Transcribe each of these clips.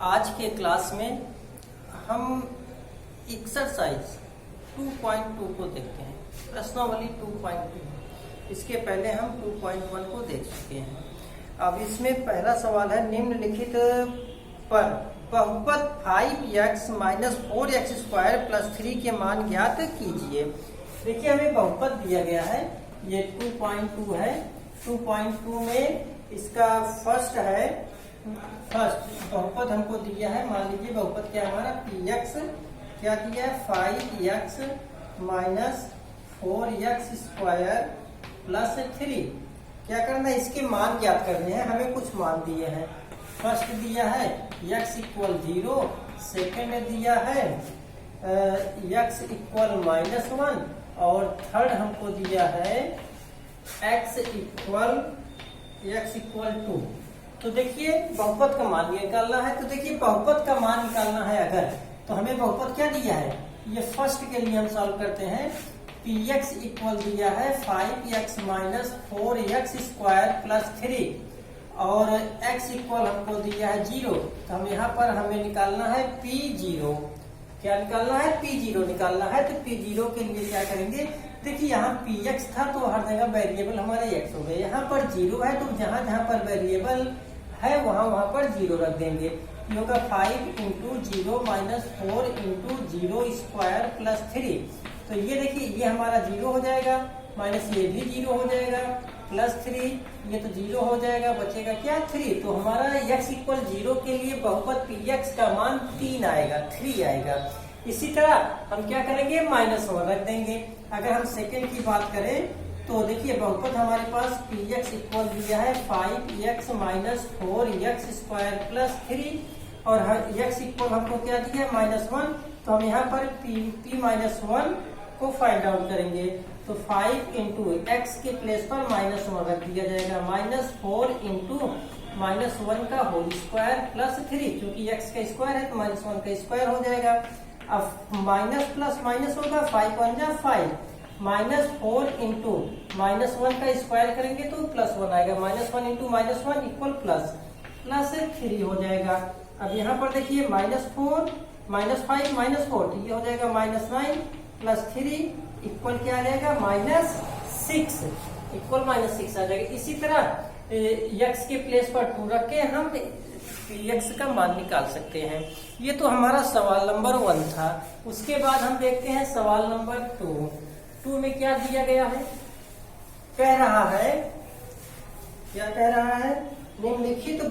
आज के क्लास में हम एक्सरसाइज 2.2 को देखते हैं, प्रश्नावली 2.2। इसके पहले हम 2.1 को देख चुके हैं। अब इसमें पहला सवाल है, निम्नलिखित पर बहुपद 5x minus 4x square plus 3 के मान ज्ञात कीजिए। देखिए हमें बहुपद दिया गया है, ये 2.2 है। 2.2 में इसका फर्स्ट बहुपद हमको दिया है। मान लीजिए बहुपद क्या है हमारा, px क्या दिया है, 5x minus 4x square plus 3। क्या करना है, इसके मान ज्ञात करने हैं। हमें कुछ मान दिए हैं। फर्स्ट दिया है x इक्वल 0, सेकेंड दिया है x इक्वल -1 और थर्ड हमको दिया है x इक्वल 2। तो देखिए बहुपद का मान निकालना है। तो देखिए बहुपद का मान निकालना है अगर, तो हमें बहुपद क्या दिया है, ये फर्स्ट के लिए हम सॉल्व करते हैं। px इक्वल दिया है 5x minus 4x square plus 3 और x इक्वल हमको दिया है 0। तो हम यहाँ पर हमें निकालना है p0। क्या निकालना है, p0 निकालना है। तो p0 के लिए क्या करेंगे, देखिए यहाँ px था तो हर जगह वेरिएबल हमारे x हो गए। यहाँ पर 0 है तो जहाँ जहाँ पर वेरिएबल है वहाँ पर 0 रख देंगे। ये होगा 5 into 0 minus 4 into 0 square plus 3। तो ये देखिए ये हमारा 0 हो जाएगा, माइनस ये भी 0 हो जाएगा, प्लस 3 ये तो 0 हो जाएगा, बचेगा क्या 3। तो हमारा x इक्वल 0 के लिए बहुपद px का मान 3 आएगा, 3 आएगा। इसी तरह हम क्या करेंगे, -1 रख देंगे। अगर हम सेकेंड की बात करें तो देखिए बहुपद हमारे पास px इक्वल दिया है 5x minus 4x square plus 3 और x इक्वल हमको क्या दिया है -1। तो हम यहाँ पर p-1 को फाइंड आउट करेंगे। तो 5 इंटू x के प्लेस पर -1 रख दिया जाएगा, -4 इंटू -1 का होल स्क्वायर प्लस 3, क्योंकि x का स्क्वायर है तो -1 का स्क्वायर हो जाएगा। अब माइनस प्लस माइनस होगा, 5 1 जा 5, -4 इंटू -1 का स्क्वायर करेंगे तो +1 आएगा, -1 इंटू -1 इक्वल प्लस 3 हो जाएगा। अब यहाँ पर देखिए -4 -5 -4 तो ये हो जाएगा -9 प्लस 3 इक्वल क्या आ जाएगा, -6 इक्वल -6 आ जाएगा। इसी तरह x के प्लेस पर 2 रख के हम px का मान निकाल सकते हैं। ये तो हमारा सवाल नंबर 1 था। उसके बाद हम देखते हैं सवाल नंबर 2 में क्या दिया गया है। कह रहा है, क्या कह रहा है, निम्नलिखित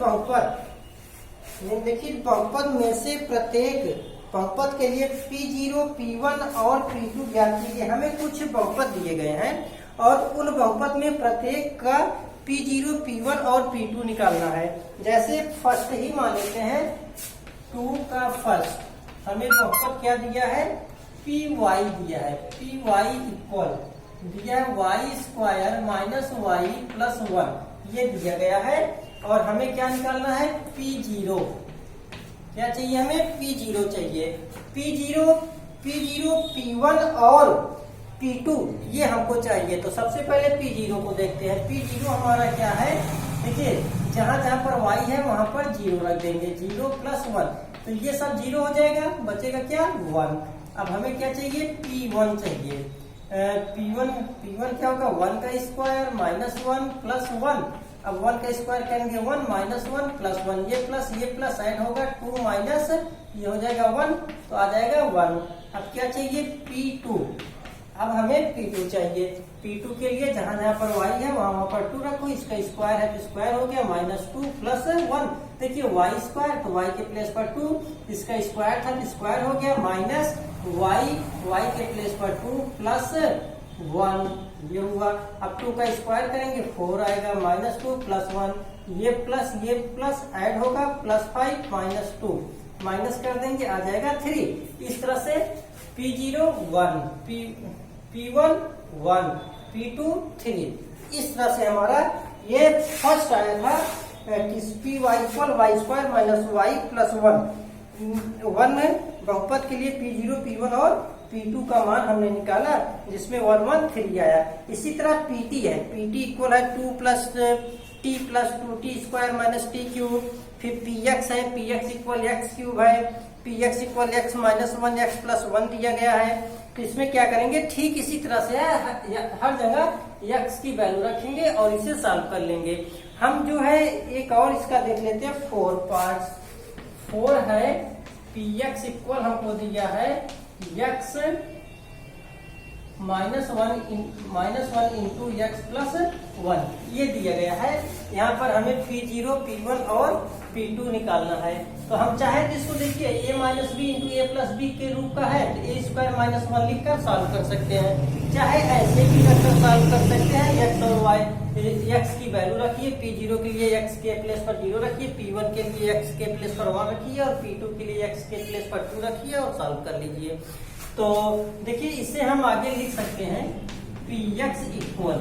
बहुपद में से प्रत्येक बहुपद के लिए p0 p1 और p2 ज्ञात कीजिए। हमें कुछ बहुपद दिए गए हैं और उन बहुपद में प्रत्येक का p0 p1 और p2 निकालना है। जैसे फर्स्ट ही मान लेते हैं 2 का फर्स्ट, हमें बहुपद क्या दिया है, py दिया है। py इक्वल दिया है y square minus y plus 1, ये दिया गया है। और हमें क्या निकालना है, p0। क्या चाहिए हमें, p0 चाहिए। p0 p1 और p2 ये हमको चाहिए। तो सबसे पहले p0 को देखते हैं। p0 हमारा क्या है, देखिए जहां जहां पर y है वहां पर 0 रख देंगे, 0 प्लस 1 तो ये सब 0 हो जाएगा, बचेगा क्या 1। अब हमें क्या चाहिए, p1 चाहिए। p1 क्या होगा, 1 का स्क्वायर माइनस 1 प्लस 1। अब 1 का स्क्वायर करेंगे 1 माइनस 1 प्लस 1, ये प्लस ऐड होगा 2 माइनस ये हो जाएगा 1 तो आ जाएगा 1। अब क्या चाहिए, p2। अब हमें p2 चाहिए। p2 के लिए जहां जहां पर y है वहां पर 2 रखो, इसका स्क्वायर है तो स्क्वायर हो गया, -2 प्लस 1। देखिए y स्क्वायर तो y के प्लेस पर 2, इसका स्क्वायर था तो स्क्वायर हो गया, माइनस y के प्लेस पर 2 प्लस 1 ये हुआ। अब 2 का स्क्वायर करेंगे 4 आएगा, -2 प्लस 1 ये प्लस ऐड होगा, +5 -2 माइनस कर देंगे, आ जाएगा 3। इस तरह से p0 1, p1 1, p2 3। इस तरह से हमारा ये फर्स्ट आया था py equal y square minus y plus 1 बहुपद के लिए p0 p1 और p2 का मान हमने निकाला, जिसमें 1 1 3 आया। इसी तरह pt है, pt इक्वल है 2 plus t plus 2t square minus t cube फिर पी एक्स है, P X equal X cube है, P X equal X minus one X plus one दिया गया है। तो इसमें क्या करेंगे, ठीक इसी तरह से हर जगह एक्स की वैल्यू रखेंगे और इसे सॉल्व कर लेंगे। हम जो है एक और इसका देख लेते हैं, 4 पार्ट्स। 4 है पी एक्स इक्वल हमको दिया है x minus one into x plus one, ये दिया गया है। यहाँ पर हमें P0, P1 और P2 निकालना है। तो हम चाहे तो इसको देखिए a minus B into A plus B के रूप का है, तो ए स्क्वायर माइनस वन लिख कर सॉल्व कर सकते हैं। चाहे ऐसे भी रखकर सॉल्व कर सकते हैं, एक्स और वाई, एक्स की वैल्यू रखिए, P0 के लिए एक्स के प्लेस पर 0 रखिए, P1 के लिए एक्स के प्लेस पर 1 रखिए और P2 के लिए एक्स के प्लेस पर 2 रखिए और सॉल्व कर लीजिए। तो देखिए इससे हम आगे लिख सकते हैं Px इक्वल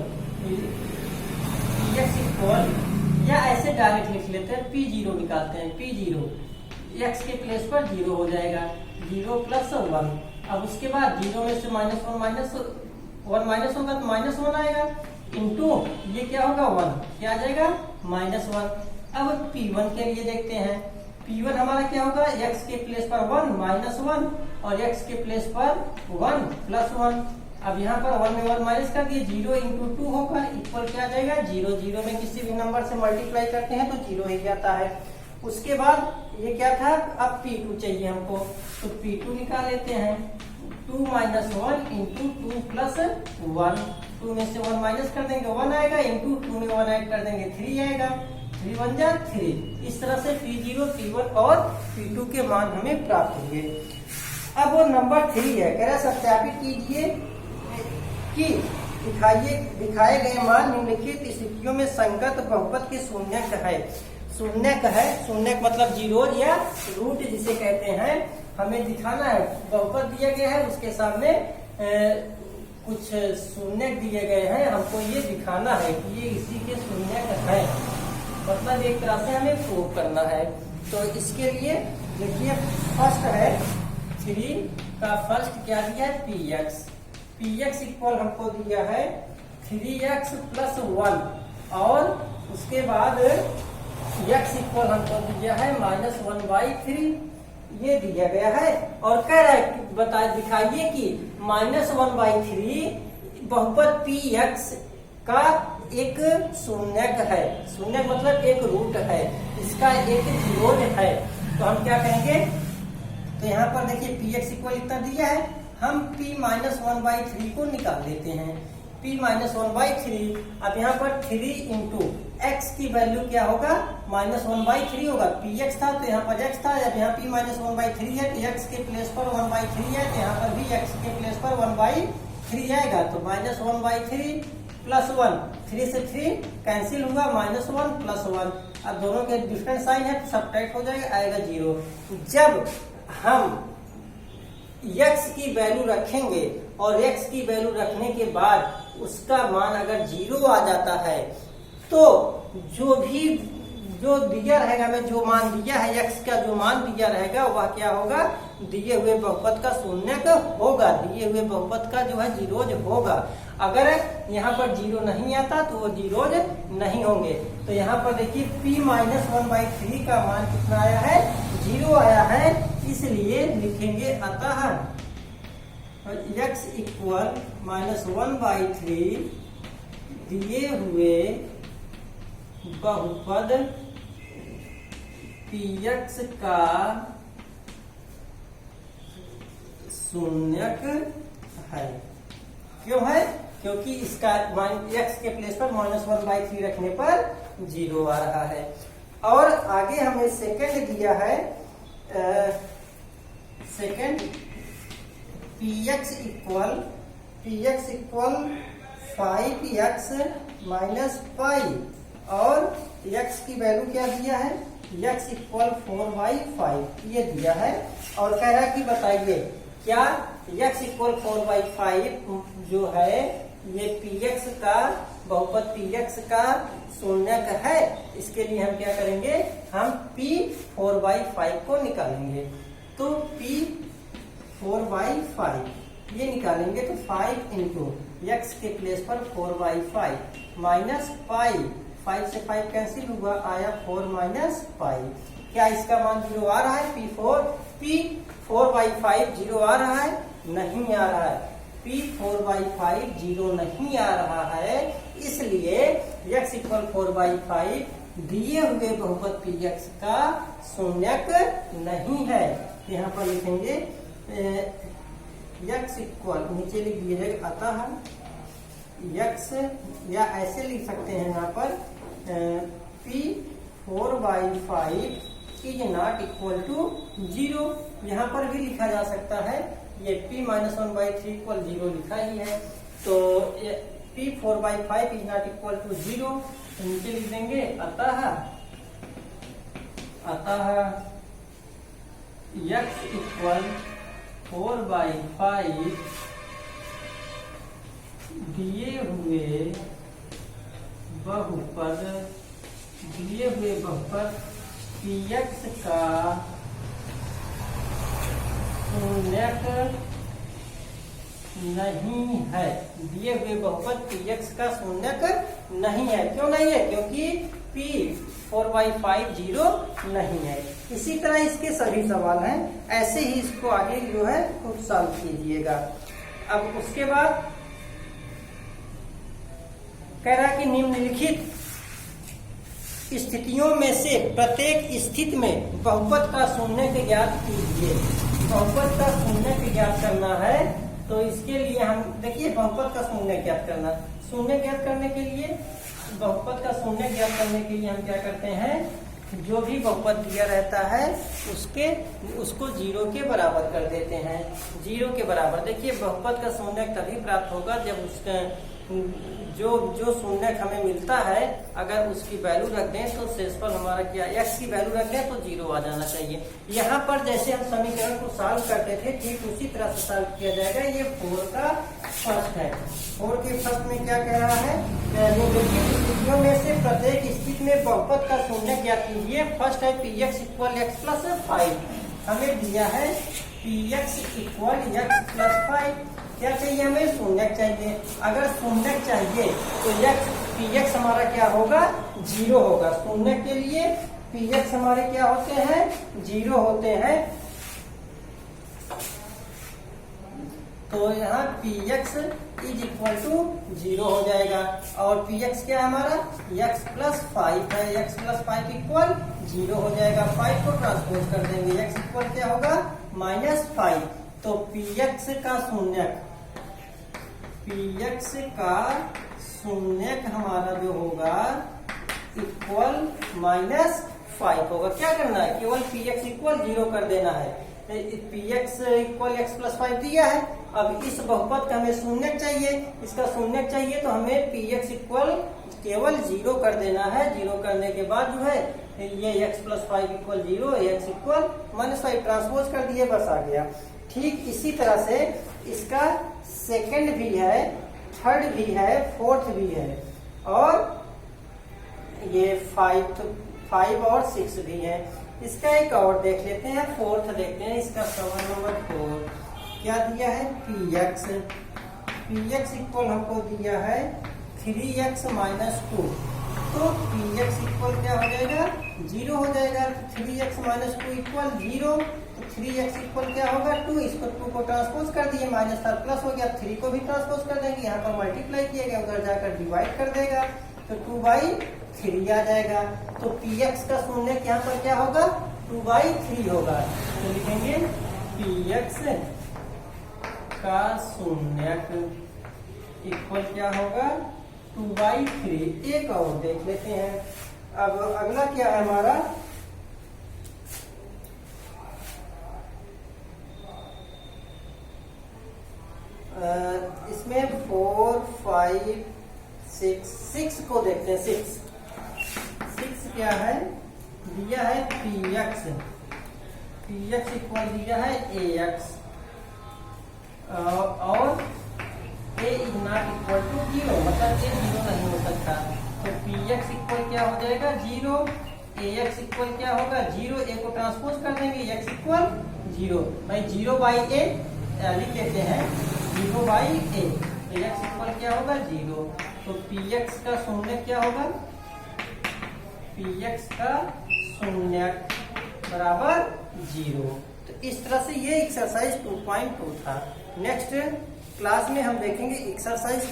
या ऐसे डायरेक्ट लिख लेते हैं, P0 निकालते हैं, P0 x के प्लेस पर 0 हो जाएगा, 0 प्लस 1। अब उसके बाद 0 में से माइनस वन माइनस होगा तो माइनस 1 आएगा, इंटू ये क्या होगा 1, क्या आ जाएगा माइनस 1। अब P1 के लिए देखते हैं, P1 हमारा क्या होगा, x के प्लेस पर 1 माइनस 1 और x के प्लेस पर 1 प्लस 1। अब यहाँ पर 1 में 1 माइनस कर दिए, 0 इंटू 2 होगा, इक्वल क्या आ जाएगा 0। 0 में किसी भी नंबर से मल्टीप्लाई करते हैं तो 0 ही जाता है। उसके बाद ये क्या था, अब P2 चाहिए हमको, तो P2 निकाल लेते हैं। 2 माइनस 1 इंटू 2 प्लस 1, 2 में से 1 माइनस कर देंगे 1 आएगा, इंटू 2 में 1 ऐड कर देंगे 3 आएगा, 3 1 जा 3। इस तरह से P0, P1 और P2 के मान हमें प्राप्त हुए। अब वो नंबर 3 है, कह रहा सत्यापित कीजिए कि दिखाए गए मान निम्नलिखित स्थितियों में संगत बहुपद के शून्यक है। शून्यक है, शून्यक मतलब जीरोज या रूट जिसे कहते हैं। हमें दिखाना है, बहुपद दिया गया है, उसके सामने कुछ शून्यक दिए गए हैं, हमको ये दिखाना है कि ये इसी के शून्यक है, मतलब एक तरह से हमें प्रूव करना है। तो इसके लिए देखिए फर्स्ट है 3 का फर्स्ट क्या दिया है, Px इक्वल हमको दिया है 3x प्लस 1 और उसके बाद x इक्वल हमको दिया है -1/3, ये दिया गया है। और कह रहा है दिखाइए कि -1/3 बहुपद Px का एक शून्यक है। शून्यक मतलब एक रूट है, इसका एक जीरोज है। तो हम क्या करेंगे, तो यहाँ पर देखिए Px इक्वल इतना दिया है, हम P-1/3 को निकाल लेते हैं। P-1/3, अब यहाँ पर 3 इंटू एक्स की वैल्यू क्या होगा, -1/3 होगा। Px था तो यहाँ पर x था, अब यहाँ P-1/3 है तो x के प्लेस पर 1/3 है, तो यहाँ पर भी x के प्लेस पर 1/3 आएगा। तो -1/3 प्लस 1, 3 से 3 कैंसिल हुआ, -1 प्लस 1। अब दोनों के डिफरेंट साइन है तो सब्ट्रैक्ट हो जाएगा, आएगा 0। जब हम x की वैल्यू रखेंगे और x की वैल्यू रखने के बाद उसका मान अगर 0 आ जाता है तो जो दिया रहेगा, हमें जो मान दिया है x का जो मान दिया रहेगा वह क्या होगा, दिए हुए बहुपद का शून्यक होगा, दिए हुए बहुपद का जो है जीरोज होगा। अगर यहाँ पर 0 नहीं आता तो वो जीरोज नहीं होंगे। तो यहाँ पर देखिए P-1/3 का मान कितना आया है, 0 आया है, इसलिए लिखेंगे अतः x इक्वल -1/3 दिए हुए बहुपद Px का शून्यक है। क्यों है, क्योंकि इसका x के प्लेस पर -1/3 रखने पर 0 आ रहा है। और आगे हमें सेकंड दिया है, second Px equal 5x minus pi और x की वैल्यू क्या दिया है, x इक्वल 4/5 ये दिया है। और कह रहा है कि बताइए क्या x इक्वल 4/5 जो है ये Px का बहुपद Px का शून्यक है। इसके लिए हम क्या करेंगे, हम P4/5 को निकालेंगे। तो P4/5 ये निकालेंगे तो 5 इंटू एक्स के प्लेस पर 4/5 माइनस पाई 5 से 5 कैंसिल हुआ, आया 4 माइनस 5। क्या इसका मान 0 आ रहा है? P4/5 0 आ रहा है? नहीं आ रहा है। P4/5 0 नहीं आ रहा है, इसलिए x इक्वल 4/5 दिए हुए बहुपद Px का शून्यक नहीं है। यहाँ पर लिखेंगे x इक्वल, नीचे लिख दीजिएगा, अतः x, या ऐसे लिख सकते हैं यहाँ पर P4/5 is not equal to 0। यहाँ पर भी लिखा जा सकता है, ये P-1/3 इक्वल 0 लिखा ही है, तो P4/5 is not equal to 0, नीचे लिख देंगे अतः x इक्वल 4/5 दिए हुए बहुपद Px का शून्यक नहीं है। दिए हुए बहुपद Px का शून्यक नहीं है। क्यों नहीं है? क्योंकि P4/5 0 नहीं है। इसी तरह इसके सभी सवाल हैं, ऐसे ही इसको आगे जो है खुद सॉल्व कीजिएगा। अब उसके बाद कह रहा कि निम्नलिखित स्थितियों में से प्रत्येक स्थिति में बहुपद का शून्यक ज्ञात कीजिए। बहुपद का शून्यक ज्ञात करना है, तो इसके लिए हम देखिए बहुपद का शून्य ज्ञात करना, शून्य ज्ञात करने के लिए, बहुपद का शून्य ज्ञात करने के लिए हम क्या करते हैं, जो भी बहुपद दिया रहता है उसको 0 के बराबर कर देते हैं। 0 के बराबर, देखिए बहुपद का शून्य तभी प्राप्त होगा जब उसका जो शून्यक हमें मिलता है, अगर उसकी वैल्यू रख दें तो शेषफल हमारा क्या, x की वैल्यू रख दें तो 0 आ जाना चाहिए। यहाँ पर जैसे हम समीकरण को सॉल्व करते थे, ठीक उसी तरह से सॉल्व किया जाएगा। ये 4 का फर्स्ट है। 4 के फर्स्ट में क्या कह रहा है, निम्नलिखित स्थितियों में से प्रत्येक स्थिति में बहुपद का शून्यक ज्ञात कीजिए। फर्स्ट है Px इक्वल x प्लस 5, हमें दिया है Px इक्वल x प्लस 5। क्या चाहिए हमें? शून्यक चाहिए। अगर शून्यक चाहिए तो Px हमारा क्या होगा? 0 होगा। शून्यक के लिए Px हमारे क्या होते हैं? 0 होते हैं। तो यहाँ Px इज इक्वल टू 0 हो जाएगा, और Px क्या है हमारा? x प्लस 5 है। x प्लस 5 इक्वल 0 हो जाएगा। 5 को ट्रांसपोज कर देंगे, x इक्वल क्या होगा? -5। तो Px का शून्यक हमारा जो होगा इक्वल -5 होगा। क्या करना है? केवल Px इक्वल 0 कर देना है। Px इक्वल x प्लस 5 दिया है। अब इस बहुपद का हमें शून्यक चाहिए, इसका शून्यक चाहिए तो हमें Px इक्वल केवल 0 कर देना है। 0 करने के बाद जो है ये x plus 5 equal 0, x equal -5 transpose कर दिए, बस आ गया। ठीक इसी तरह से इसका सेकंड भी है, थर्ड भी है, फोर्थ भी है, और ये 5 और 6 भी है। इसका एक और देख लेते हैं, फोर्थ देखते हैं। इसका सवाल नंबर 4 क्या दिया है? Px इक्वल हमको दिया है 3x - 2, तो Px इक्वल क्या हो जाएगा? 0 हो जाएगा। 3x - 2 इक्वल 0, तो 3x इक्वल क्या होगा? 2। इसको 2 को ट्रांसपोज कर दिए, माइनस था प्लस हो गया। 3 को भी ट्रांसपोज कर देंगे, यहाँ पर मल्टीप्लाई किएगा, उधर जाकर डिवाइड कर देगा, तो 2/3 आ जाएगा। तो Px का शून्यक यहाँ पर क्या होगा? 2/3 होगा। तो लिखेंगे Px का शून्यक इक्वल क्या होगा? 2/3। एक और देख लेते हैं। अब अगला क्या है हमारा? इसमें 4, 5, 6 को देखते हैं। 6 क्या है? दिया है Px इक्वल दिया है Ax, और A is not equal to 0, मतलब A 0 नहीं हो सकता। तो Px इक्वल क्या हो जाएगा? 0। Ax इक्वल क्या होगा? 0। A को ट्रांसपोज कर देंगे, x इक्वल 0। भाई 0/A लिख लेते हैं, 0/A। तो x इक्वल क्या होगा? 0। तो Px का शून्य क्या होगा? पी एक्स का शून्य बराबर 0। तो इस तरह से ये एक्सरसाइज 2.2 था। नेक्स्ट क्लास में हम देखेंगे एक्सरसाइज